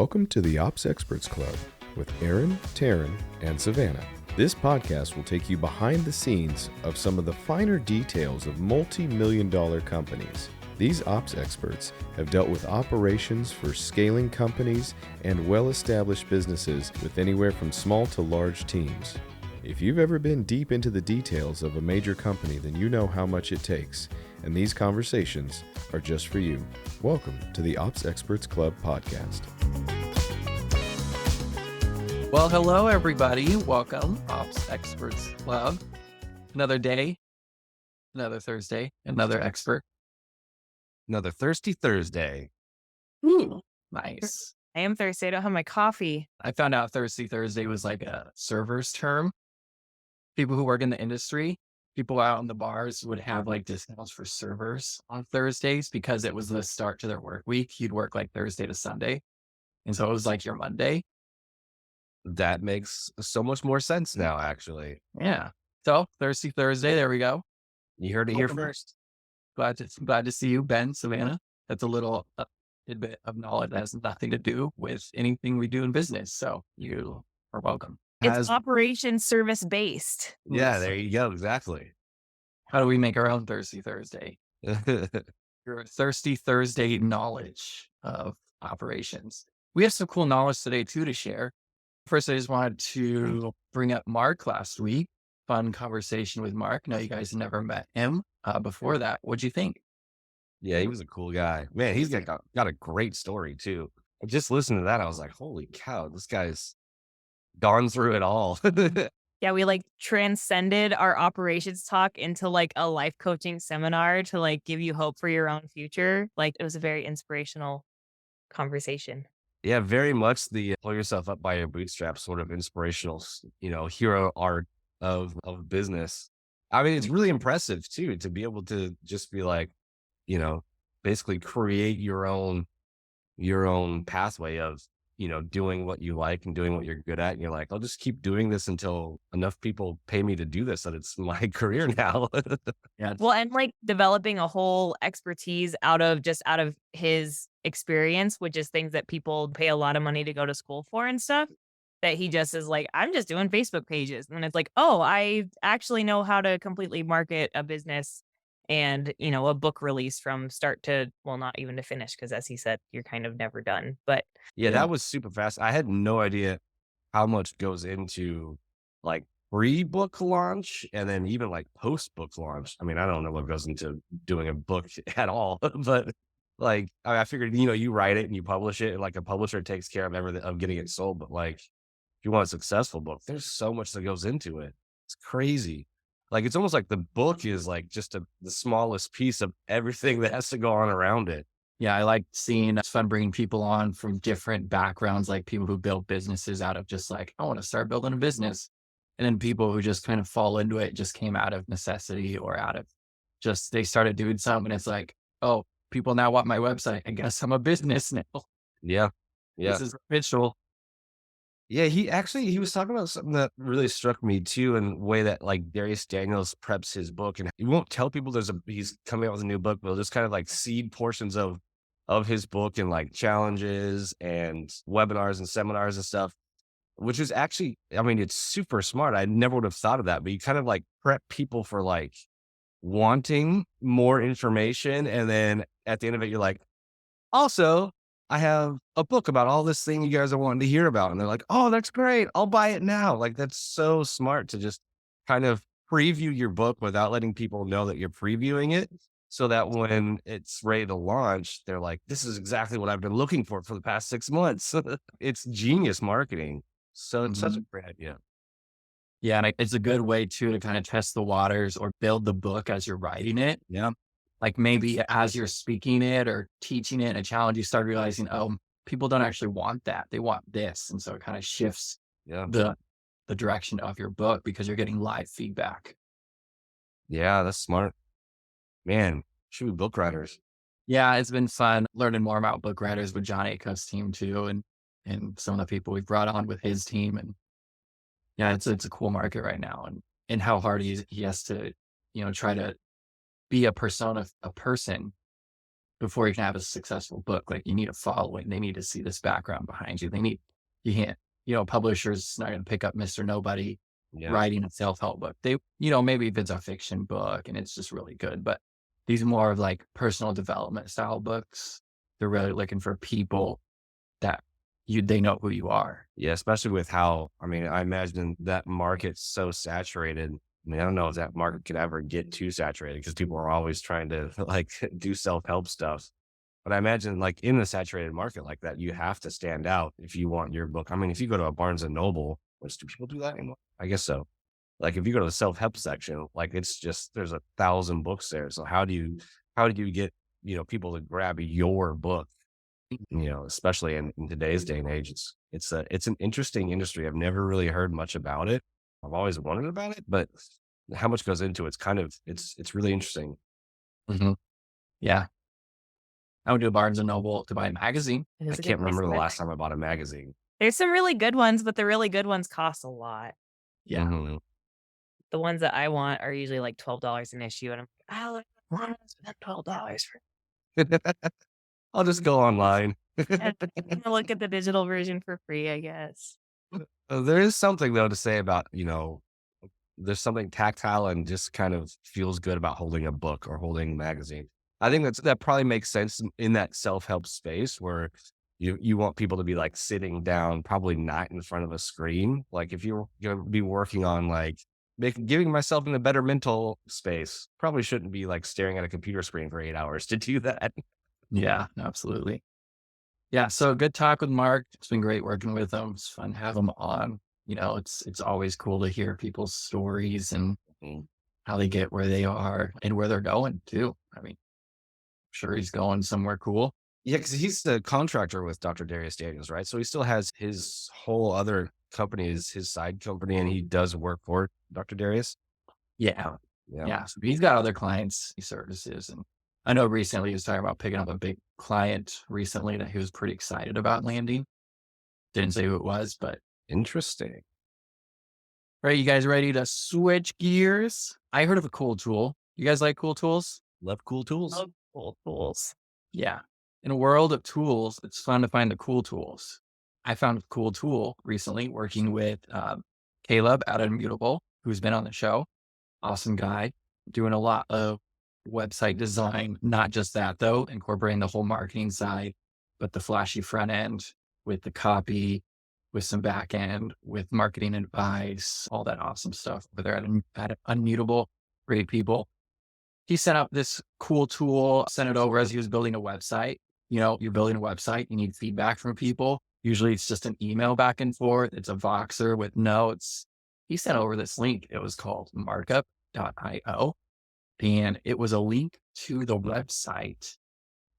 Welcome to the Ops Experts Club with Aaron, Terryn, and Savannah. This podcast will take you behind the scenes of some of the finer details of multi-million-dollar companies. These ops experts have dealt with operations for scaling companies and well-established businesses with anywhere from small to large teams. If you've ever been deep into the details of a major company, then you know how much it takes, and these conversations are just for you. Welcome to the Ops Experts Club podcast. Well, hello, everybody. Welcome, Ops Experts Club. Another day, another Thursday, another expert. Another Thirsty Thursday. Ooh, nice. I am thirsty. I don't have my coffee. I found out Thirsty Thursday was like a server's term. People who work in the industry, people out in the bars would have like discounts for servers on Thursdays because it was the start to their work week. You'd work like Thursday to Sunday. And so it was like your Monday. That makes so much more sense now, actually. Yeah. So Thirsty Thursday, there we go. You heard it here first. Glad to see you, Ben, Savannah. That's a little tidbit of knowledge that has nothing to do with anything we do in business. So you are welcome. It's operations service based. Yeah, there you go. Exactly. How do we make our own Thirsty Thursday? Your Thirsty Thursday knowledge of operations. We have some cool knowledge today too to share. First, I just wanted to bring up Marc last week. Fun conversation with Marc. No, you guys never met him before that. What'd you think? Yeah, he was a cool guy. Man, he's got a great story too. Just listening to that, I was like, holy cow, this guy's gone through it all. Yeah, we like transcended our operations talk into like a life coaching seminar to like give you hope for your own future. Like it was a very inspirational conversation. Yeah, very much the pull yourself up by your bootstraps sort of inspirational, hero art of business. I mean, it's really impressive too, to be able to just be like, basically create your own pathway of, doing what you like and doing what you're good at. And you're like, I'll just keep doing this until enough people pay me to do this, that it's my career now. Yeah. Well, and like developing a whole expertise out of his experience, which is things that people pay a lot of money to go to school for and stuff, that he just is like, I'm just doing Facebook pages. And it's like, oh, I actually know how to completely market a business and, a book release from start to, well, not even to finish, because as he said, you're kind of never done. But yeah, that was super fast. I had no idea how much goes into like pre-book launch and then even like post-book launch. I mean, I don't know what goes into doing a book at all, but like, I figured, you write it and you publish it, and like a publisher takes care of everything of getting it sold. But like, if you want a successful book, there's so much that goes into it. It's crazy. Like, it's almost like the book is like just the smallest piece of everything that has to go on around it. Yeah, I like seeing, it's fun bringing people on from different backgrounds, like people who build businesses out of just like, I want to start building a business. And then people who just kind of fall into it, just came out of necessity or out of just, they started doing something. And it's like, oh, people now want my website. I guess I'm a business now. Yeah. Yeah. This is official. Yeah. He was talking about something that really struck me too, in the way that like Darius Daniels preps his book, and he won't tell people he's coming out with a new book, but he'll just kind of like seed portions of his book and like challenges and webinars and seminars and stuff, which is actually, I mean, it's super smart. I never would have thought of that, but you kind of like prep people for like wanting more information. And then at the end of it, you're like, also, I have a book about all this thing you guys are wanting to hear about. And they're like, oh, that's great. I'll buy it now. Like, that's so smart to just kind of preview your book without letting people know that you're previewing it, so that when it's ready to launch, they're like, this is exactly what I've been looking for the past 6 months. It's genius marketing. So it's such a great idea. Yeah. And it's a good way too, to kind of test the waters or build the book as you're writing it. Yeah. Like maybe as you're speaking it or teaching it, a challenge, you start realizing, oh, people don't actually want that. They want this. And so it kind of shifts the direction of your book because you're getting live feedback. Yeah, that's smart. Man, should be book writers. Yeah, it's been fun learning more about book writers with John Acuff's team too, and some of the people we've brought on with his team. And yeah, it's a cool market right now, and how hard he has to, try to be a persona, a person before you can have a successful book. Like you need a following. They need to see this background behind you. You can't, publishers not going to pick up Mr. Nobody writing a self-help book. They, maybe if it's a fiction book and it's just really good, but these more of like personal development style books, they're really looking for people that they know who you are. Yeah, especially with how, I imagine that market's so saturated. I don't know if that market could ever get too saturated because people are always trying to like do self-help stuff. But I imagine like in a saturated market like that, you have to stand out if you want your book. If you go to a Barnes and Noble, which do people do that anymore? I guess so. Like if you go to the self-help section, like it's just, there's 1,000 books there. So how do you get, people to grab your book? Especially in today's day and age, it's an interesting industry. I've never really heard much about it. I've always wondered about it, but how much goes into it, it's really interesting. Mm-hmm. Yeah. I went to a Barnes and Noble to buy a magazine. I can't remember the last time I bought a magazine. There's some really good ones, but the really good ones cost a lot. Yeah. Mm-hmm. The ones that I want are usually like $12 an issue, and I'm like, I want to spend $12 for. I'll just go online. I'm gonna look at the digital version for free, I guess. There is something though to say about, there's something tactile and just kind of feels good about holding a book or holding a magazine. I think that probably makes sense in that self-help space where you want people to be like sitting down, probably not in front of a screen. Like if you're going to be working on like giving myself in a better mental space, probably shouldn't be like staring at a computer screen for 8 hours to do that. Yeah, absolutely. Yeah. So good talk with Mark. It's been great working with him. It's fun to have him on. It's always cool to hear people's stories and how they get where they are and where they're going too. I'm sure he's going somewhere cool. Yeah, because he's the contractor with Dr. Darius Daniels, right? So he still has his whole other company, his side company, and he does work for Dr. Darius. Yeah. So he's got other clients he services. And I know recently he was talking about picking up a big client recently that he was pretty excited about landing. Didn't say who it was, but interesting. Right. You guys ready to switch gears? I heard of a cool tool. You guys like cool tools? Love cool tools. Love cool tools. Yeah. In a world of tools, it's fun to find the cool tools. I found a cool tool recently working with Caleb at Immutable, who's been on the show. Awesome guy, doing a lot of website design. Not just that though, incorporating the whole marketing side, but the flashy front end with the copy, with some back end, with marketing advice, all that awesome stuff over there at Immutable. Great people. He sent out this cool tool, sent it over as he was building a website. You're building a website, you need feedback from people. Usually it's just an email back and forth. It's a Voxer with notes. He sent over this link. It was called markup.io. And it was a link to the website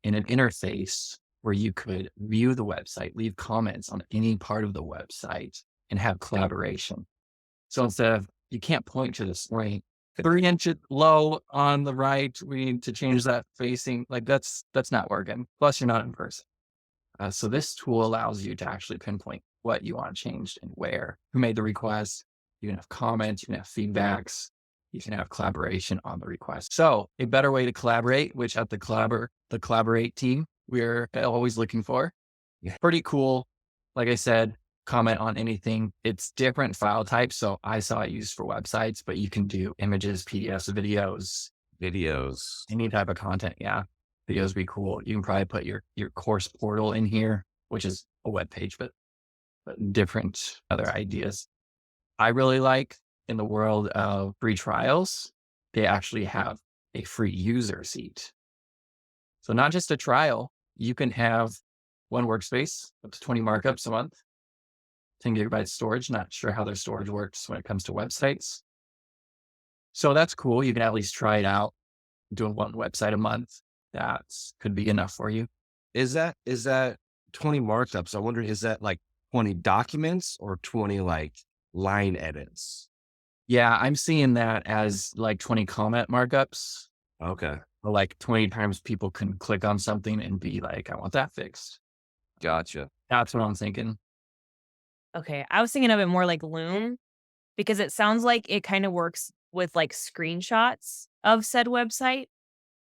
in an interface where you could view the website, leave comments on any part of the website, and have collaboration. So instead of, you can't point to this link 3 inches low on the right, we need to change that facing. Like that's not working. Plus you're not in person. So this tool allows you to actually pinpoint what you want changed and where, who made the request. You can have comments, you can have feedbacks, you can have collaboration on the request. So a better way to collaborate, which at the Collaborate team, we're always looking for. Pretty cool. Like I said, comment on anything. It's different file types. So I saw it used for websites, but you can do images, PDFs, videos, any type of content. Yeah. Videos be cool. You can probably put your course portal in here, which is a web page, but different other ideas. I really like in the world of free trials, they actually have a free user seat. So not just a trial, you can have one workspace up to 20 markups a month, 10 gigabytes storage. Not sure how their storage works when it comes to websites. So that's cool. You can at least try it out. Doing one website a month, that could be enough for you. Is that 20 markups? I wonder, is that like 20 documents or 20 like line edits? Yeah, I'm seeing that as like 20 comment markups. Okay. Or like 20 times people can click on something and be like, I want that fixed. Gotcha. That's what I'm thinking. Okay. I was thinking of it more like Loom because it sounds like it kind of works with like screenshots of said website.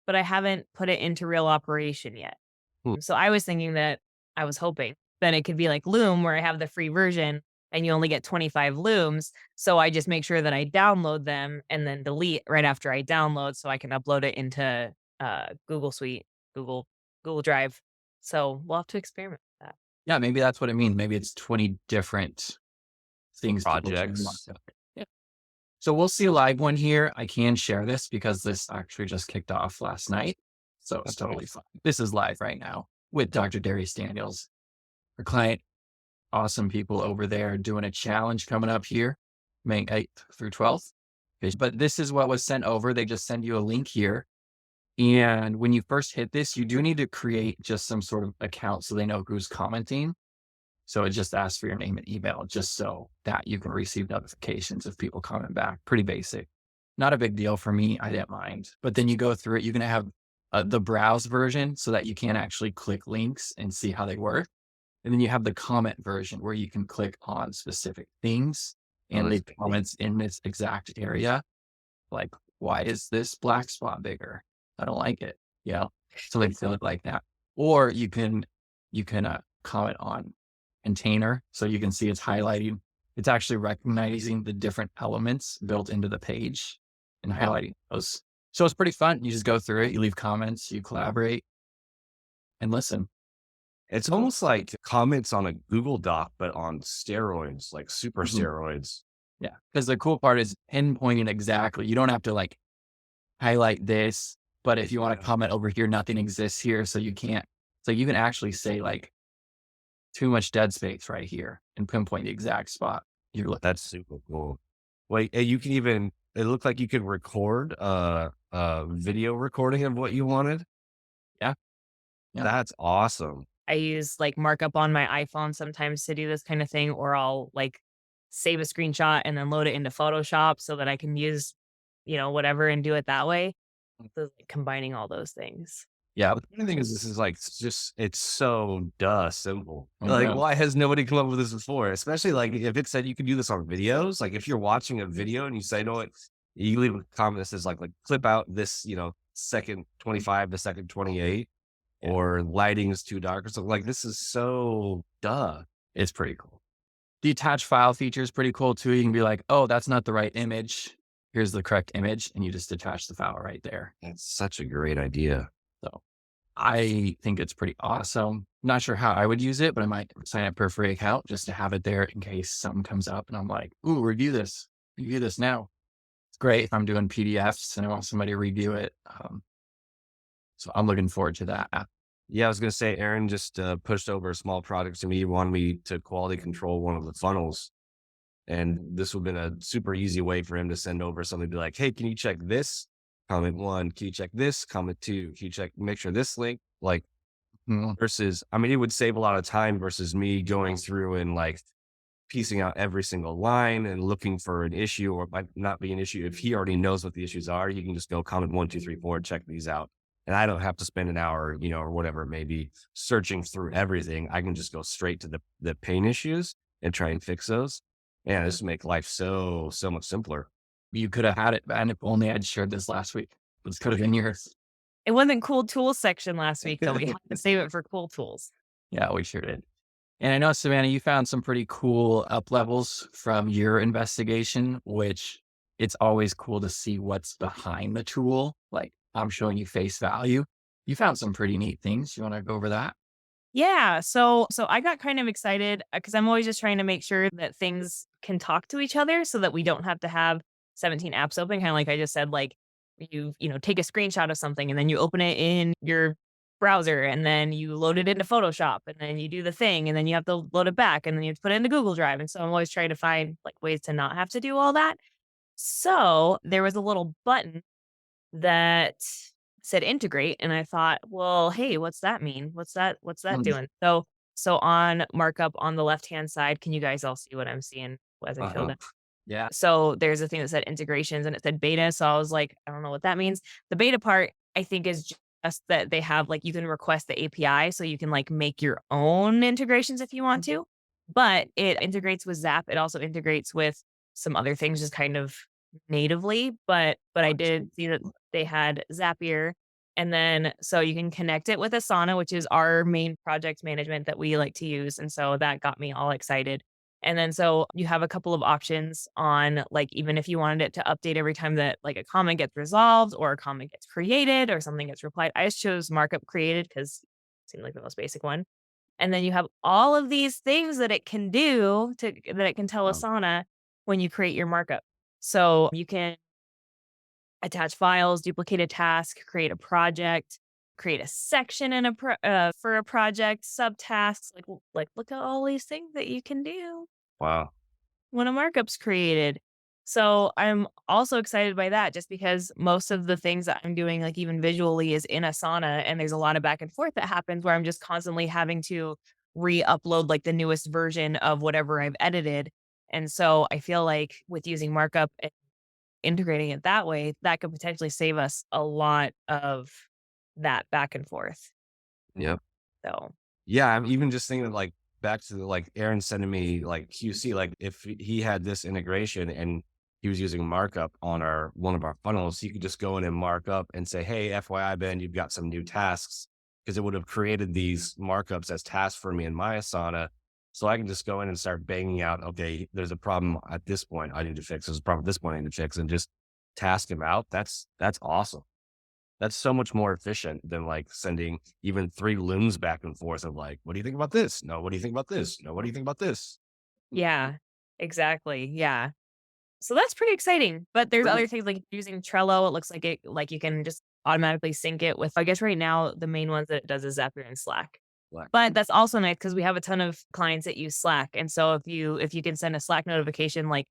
but I haven't put it into real operation yet. Hmm. So I was hoping that it could be like Loom, where I have the free version and you only get 25 looms. So I just make sure that I download them and then delete right after I download, so I can upload it into Google Suite, Google Drive. So we'll have to experiment with that. Yeah, maybe that's what it means. Maybe it's 20 different things. Projects. Yeah. So we'll see a live one here. I can share this because this actually just kicked off last night. So it's totally fine. This is live right now with Dr. Darius Daniels, our client. Awesome people over there doing a challenge coming up here, May 8th through 12th. But this is what was sent over. They just send you a link here. And when you first hit this, you do need to create just some sort of account so they know who's commenting. So it just asks for your name and email just so that you can receive notifications of people coming back. Pretty basic. Not a big deal for me. I didn't mind. But then you go through it. You're going to have the browse version so that you can actually click links and see how they work. And then you have the comment version where you can click on specific things and leave comments in this exact area. Like, why is this black spot bigger? I don't like it. Yeah. So they feel it like that. Or you can comment on container. So you can see it's highlighting. It's actually recognizing the different elements built into the page and highlighting those. So it's pretty fun. You just go through it. You leave comments, you collaborate and listen. It's almost like comments on a Google Doc, but on steroids, like super steroids. Yeah. Because the cool part is pinpointing exactly. You don't have to like highlight this, but if you want to comment over here, nothing exists here. So you can't. So you can actually say like too much dead space right here and pinpoint the exact spot you're looking. That's super cool. Wait, you can even, it looked like you could record a video recording of what you wanted. Yeah. That's awesome. I use like Markup on my iPhone sometimes to do this kind of thing, or I'll like save a screenshot and then load it into Photoshop so that I can use, whatever and do it that way. So like, combining all those things. Yeah. But the funny thing is, this is like, it's so simple. Oh, like, yeah. why has nobody come up with this before? Especially like if it said you could do this on videos, like if you're watching a video and you say, no, you leave a comment that says like clip out this, second 25 to second 28. Or lighting is too dark or something. Like, this is so It's pretty cool. The attach file feature is pretty cool too. You can be like, oh, that's not the right image. Here's the correct image. And you just attach the file right there. That's such a great idea. So I think it's pretty awesome. Not sure how I would use it, but I might sign up for a free account just to have it there in case something comes up and I'm like, ooh, review this now. It's great if I'm doing PDFs and I want somebody to review it. So I'm looking forward to that. Yeah, I was going to say, Aaron just pushed over a small project to me. He wanted me to quality control one of the funnels. And this would have been a super easy way for him to send over something, be like, hey, can you check this? Comment 1. Can you check this? Comment 2. Can you make sure this link, like, versus, it would save a lot of time versus me going through and like piecing out every single line and looking for an issue, or it might not be an issue. If he already knows what the issues are, he can just go comment 1, 2, 3, 4, check these out. And I don't have to spend an hour, or whatever it may be, searching through everything. I can just go straight to the pain issues and try and fix those. And this would make life so much simpler. You could have had it, man, if only I'd shared this last week. This could have been yours. It wasn't cool tools section last week, though. We had to save it for cool tools. Yeah, we sure did. And I know, Savannah, you found some pretty cool up levels from your investigation, which it's always cool to see what's behind the tool. Like, I'm showing you face value. You found some pretty neat things. You want to go over that? Yeah. So I got kind of excited because I'm always just trying to make sure that things can talk to each other so that we don't have to have 17 apps open. Kind of like I just said, like you take a screenshot of something and then you open it in your browser and then you load it into Photoshop and then you do the thing and then you have to load it back and then you have to put it into Google Drive. And so I'm always trying to find like ways to not have to do all that. So there was a little button that said integrate. And I thought, well, hey, what's that mean? What's that doing? So on Markup on the left-hand side, can you guys all see what I'm seeing as I filled in? Yeah. So there's a thing that said integrations and it said beta. So I was like, I don't know what that means. The beta part, I think, is just that they have like, you can request the API so you can like make your own integrations if you want to, but it integrates with Zap. It also integrates with some other things just kind of natively, but I did see that they had Zapier And then, so you can connect it with Asana, which is our main project management that we like to use. And so that got me all excited. And then, so you have a couple of options on, like, even if you wanted it to update every time that like a comment gets resolved or a comment gets created or something gets replied. I just chose Markup created because it seemed like the most basic one. And then you have all of these things that it can do that it can tell Asana when you create your markup. So you can attach files, duplicate a task, create a project, create a section in for a project, subtasks. Like look at all these things that you can do Wow. when a markup's created. So I'm also excited by that, just because most of the things that I'm doing, like even visually, is in Asana, and there's a lot of back and forth that happens where I'm just constantly having to re-upload like the newest version of whatever I've edited. And so I feel like with using markup and integrating it that way, that could potentially save us a lot of that back and forth. Yep. So Yeah, I'm even just thinking like back to like Aaron sending me like QC, like if he had this integration and he was using markup on one of our funnels, he could just go in and mark up and say, hey, FYI, Ben, you've got some new tasks, because it would have created these markups as tasks for me in my Asana. So I can just go in and start banging out, okay, there's a problem at this point I need to fix. There's a problem at this point I need to fix, and just task him out. That's awesome. That's so much more efficient than like sending even 3 looms back and forth of like, what do you think about this? No, what do you think about this? No, what do you think about this? yeah, exactly. Yeah. So that's pretty exciting. But there's other things like using Trello. It looks like you can just automatically sync it with, I guess right now, the main ones that it does is Zapier and Slack. But that's also nice because we have a ton of clients that use Slack. And so if you can send a Slack notification, like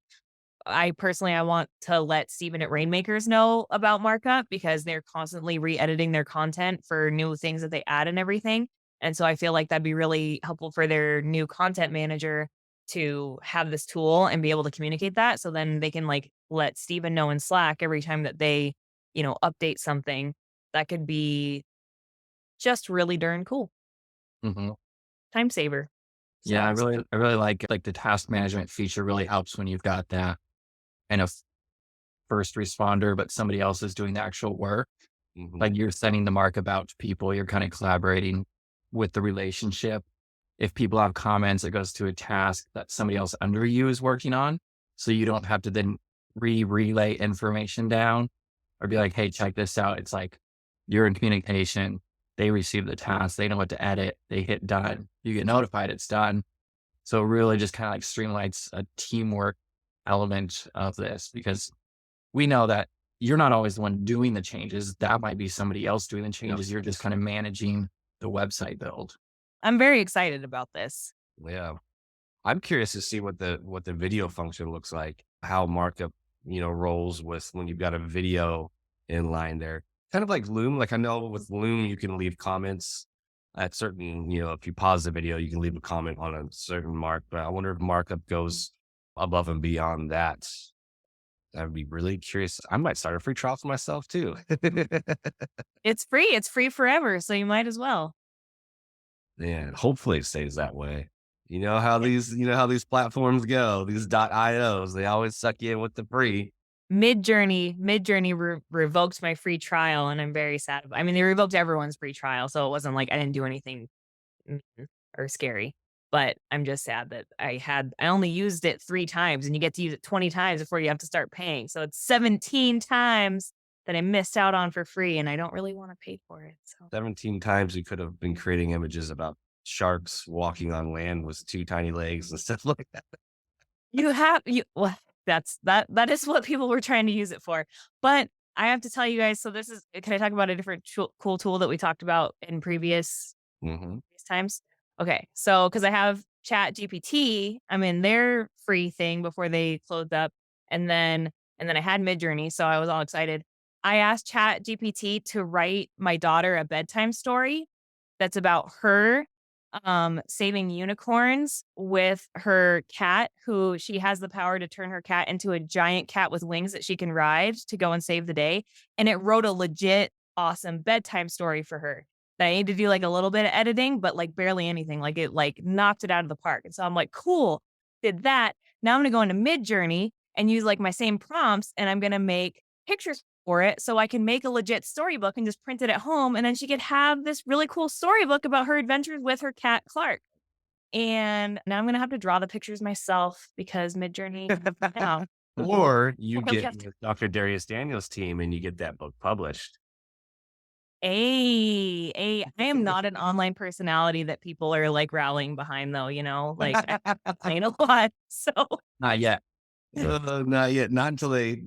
I want to let Steven at Rainmakers know about Markup, because they're constantly re-editing their content for new things that they add and everything. And so I feel like that'd be really helpful for their new content manager to have this tool and be able to communicate that. So then they can like let Steven know in Slack every time that they, update something. That could be just really darn cool. Mm-hmm. Time saver. Yeah, I really like the task management feature. Really helps when you've got that kind of first responder, but somebody else is doing the actual work. Mm-hmm. Like you're sending the markup out to people, you're kind of collaborating with the relationship. If people have comments, it goes to a task that somebody else under you is working on. So you don't have to then relay information down or be like, hey, check this out. It's like you're in communication. They receive the task. They know what to edit. They hit done. You get notified it's done. So it really just kind of like streamlines a teamwork element of this, because we know that you're not always the one doing the changes. That might be somebody else doing the changes. Yep. You're just kind of managing the website build. I'm very excited about this. Yeah. I'm curious to see what the video function looks like, how markup, rolls with when you've got a video in line there. Kind of like Loom. Like I know with Loom, you can leave comments at certain, if you pause the video, you can leave a comment on a certain mark, but I wonder if markup goes above and beyond that. I'd be really curious. I might start a free trial for myself too. It's free. It's free forever. So you might as well. Yeah, hopefully it stays that way. You know how these platforms go, these .ios, they always suck you in with the free. Midjourney revoked my free trial, and I'm very sad. I mean, they revoked everyone's free trial, so it wasn't like I didn't do anything or scary. But I'm just sad that I only used it 3 times, and you get to use it 20 times before you have to start paying. So it's 17 times that I missed out on for free, and I don't really want to pay for it. So 17 times you could have been creating images about sharks walking on land with 2 tiny legs and stuff like that. That is what people were trying to use it for. But I have to tell you guys, so can I talk about a different cool tool that we talked about in previous times? Okay. So, cause I have ChatGPT, I'm in their free thing before they closed up. And then I had Midjourney. So I was all excited. I asked ChatGPT to write my daughter a bedtime story that's about her saving unicorns with her cat, who she has the power to turn her cat into a giant cat with wings that she can ride to go and save the day. And it wrote a legit awesome bedtime story for her that I need to do like a little bit of editing, but like barely anything. Like it like knocked it out of the park. And so I'm like, cool, did that. Now I'm going to go into Midjourney and use like my same prompts, and I'm going to make pictures for it so I can make a legit storybook and just print it at home. And then she could have this really cool storybook about her adventures with her cat, Clark. And now I'm going to have to draw the pictures myself because Midjourney, Or you Okay, we get have to- with Dr. Darius Daniels' team and you get that book published. I am not an online personality that people are like rallying behind though, like I complain a lot. So Not yet. Not yet. Not until they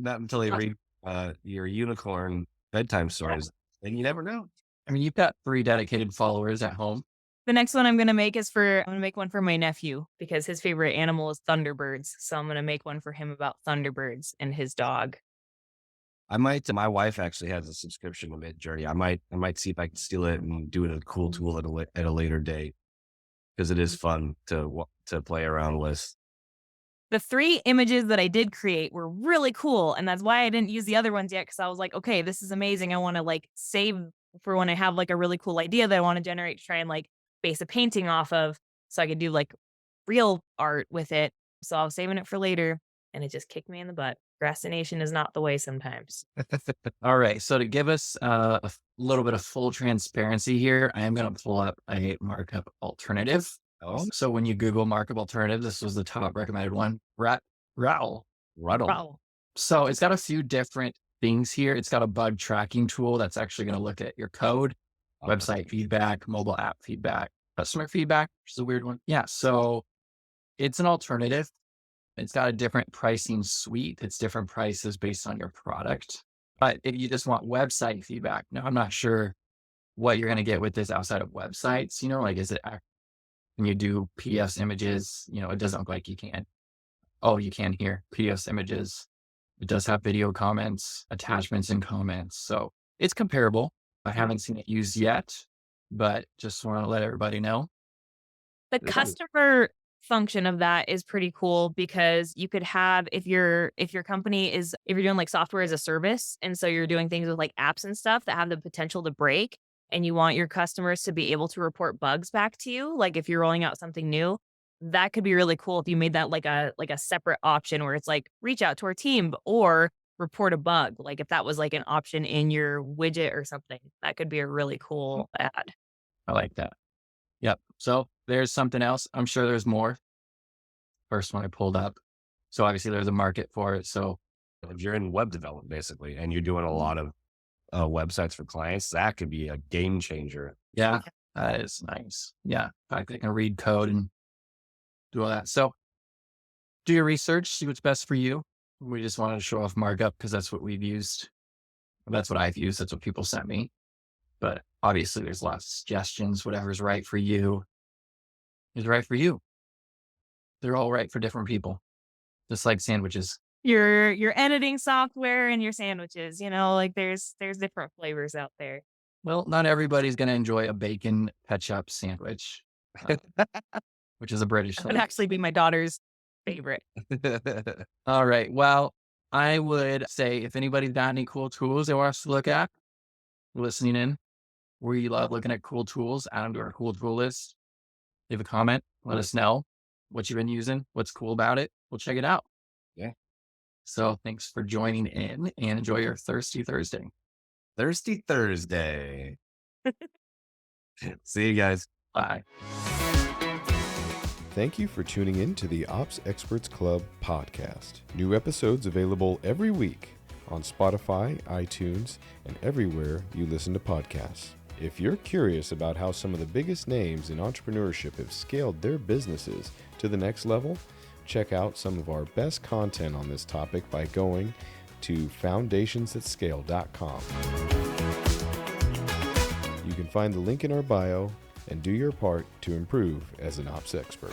read your unicorn bedtime stories. And you never know. I mean, you've got 3 dedicated followers at home. the next one I'm going to make I'm going to make one for my nephew because his favorite animal is thunderbirds. So I'm going to make one for him about thunderbirds and his dog. I might. My wife actually has a subscription to Midjourney. I might see if I can steal it and do it a cool tool at a later date because it is fun to play around with. The 3 images that I did create were really cool. And that's why I didn't use the other ones yet. Cause I was like, okay, this is amazing. I want to like save for when I have like a really cool idea that I want to generate to try and like base a painting off of so I could do like real art with it. So I was saving it for later and it just kicked me in the butt. Procrastination is not the way sometimes. All right. So to give us a little bit of full transparency here, I am going to pull up a markup alternative. Oh, So when you Google markup alternative, this was the top recommended one. Ruttl. Wow. So it's got a few different things here. It's got a bug tracking tool that's actually going to look at your code, website feedback, mobile app feedback, customer feedback, which is a weird one. Yeah. So it's an alternative. It's got a different pricing suite. It's different prices based on your product. But if you just want website feedback, now I'm not sure what you're going to get with this outside of websites. Like is it when you do PDFs images, it doesn't look like you can. Oh, you can here. PDFs images. It does have video comments, attachments, and comments. So it's comparable. I haven't seen it used yet, but just want to let everybody know. The customer function of that is pretty cool because you could have if your company is if you're doing like software as a service and so you're doing things with like apps and stuff that have the potential to break and you want your customers to be able to report bugs back to you, like if you're rolling out something new, that could be really cool if you made that like a separate option where it's like reach out to our team or report a bug. Like if that was like an option in your widget or something, that could be a really cool ad. I like that. Yep. So there's something else. I'm sure there's more. First one I pulled up. So obviously there's a market for it. So if you're in web development basically, and you're doing a lot of websites for clients, that could be a game changer. yeah, that is nice. Yeah. In fact, they can read code and do all that. So do your research, see what's best for you. We just wanted to show off Markup because that's what we've used. That's what I've used. That's what people sent me. But obviously there's lots of suggestions. Whatever's right for you is right for you. They're all right for different people. Just like sandwiches. Your editing software and your sandwiches, like there's different flavors out there. Well, not everybody's going to enjoy a bacon ketchup sandwich, which is a British That thing. would actually be my daughter's favorite. All right. Well, I would say if anybody's got any cool tools they want us to look at, listening in, we love looking at cool tools, add them to our cool tool list. Leave a comment. Let us know what you've been using, what's cool about it. We'll check it out. Yeah. So thanks for joining in and enjoy your Thirsty Thursday. Thirsty Thursday. See you guys. Bye. Thank you for tuning in to the Ops Experts Club podcast. New episodes available every week on Spotify, iTunes, and everywhere you listen to podcasts. If you're curious about how some of the biggest names in entrepreneurship have scaled their businesses to the next level, check out some of our best content on this topic by going to foundationsthatscale.com. You can find the link in our bio and do your part to improve as an ops expert.